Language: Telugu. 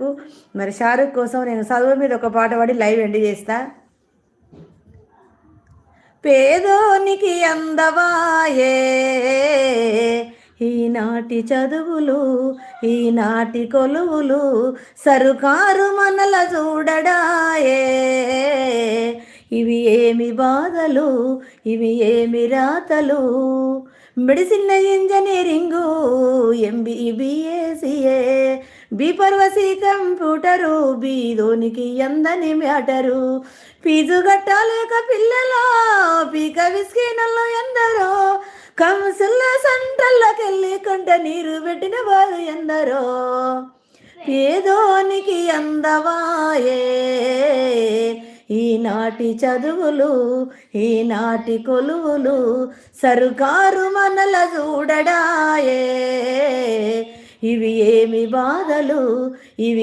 షారుఖ్. మరి షారుఖ్ కోసం నేను చదువు మీద ఒక పాట పాడి లైవ్ ఎండ్ చేస్తా. పేదోనికి అందవాయే ఈనాటి చదువులు, ఈనాటి కొలువులు, సరుకారు మనల చూడడాయే. ఇవి ఏమి బాధలు, ఇవి ఏమి రాతలు, మెడిసిన్ ఇంజనీరింగు, MBBACA, బీపర్వసి కంప్యూటరు, బీదోనికి ఎందని మ్యాటరు. ఫీజు కట్టాలేక పిల్లల పీక విస్కీనల్లో ఎందరో, కౌన్సిల్ సెంటర్లకెళ్ళి కంట నీరు పెట్టిన వారు ఎందరో. పేదోనికి అందవాయే ఈనాటి చదువులు, ఈనాటి కొలువులు, సరుకారు మనల చూడడాయే. ఇవి ఏమి బాధలు, ఇవి